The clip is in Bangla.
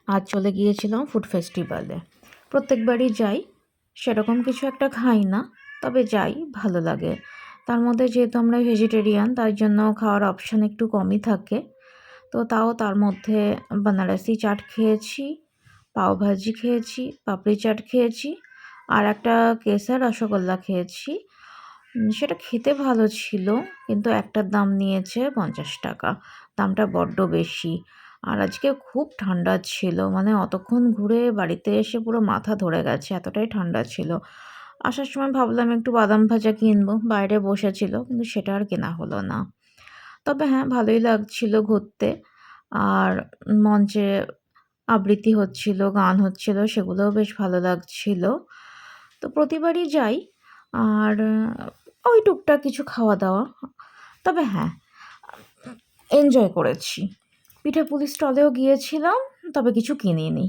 আজ চলে গিয়েছিলাম ফুড ফেস্টিভ্যালে। প্রত্যেকবারই যাই, সেরকম কিছু একটা খাই না, তবে যাই, ভালো লাগে। তার মধ্যে যেহেতু আমরা ভেজিটেরিয়ান, তার জন্য খাওয়ার অপশান একটু কমই থাকে। তো তাও তার মধ্যে বানারসি চাট খেয়েছি, পাওভাজি খেয়েছি, পাপড়ি চাট খেয়েছি, আর একটা কেসার রসগোল্লা খেয়েছি। সেটা খেতে ভালো ছিল, কিন্তু একটার দাম নিয়েছে 50 টাকা। দামটা বড্ড বেশি। আর আজকে খুব ঠান্ডা ছিল, মানে অতক্ষণ ঘুরে বাড়িতে এসে পুরো মাথা ধরে গেছে, এতটাই ঠান্ডা ছিল। আসার সময় ভাবলাম একটু বাদাম ভাজা কিনবো, বাইরে বসেছিল, কিন্তু সেটা আর কেনা হলো না। তবে হ্যাঁ, ভালোই লাগছিল ঘুরতে। আর মঞ্চে আবৃত্তি হচ্ছিল, গান হচ্ছিল, সেগুলোও বেশ ভালো লাগছিল। তো প্রতিবারই যাই। আর ওই টুকটাক কিছু খাওয়া দাওয়া। তবে হ্যাঁ, এনজয় করেছি। পিঠাপুলি স্টলেও গিয়েছিলাম, তবে কিছু কিনিনি।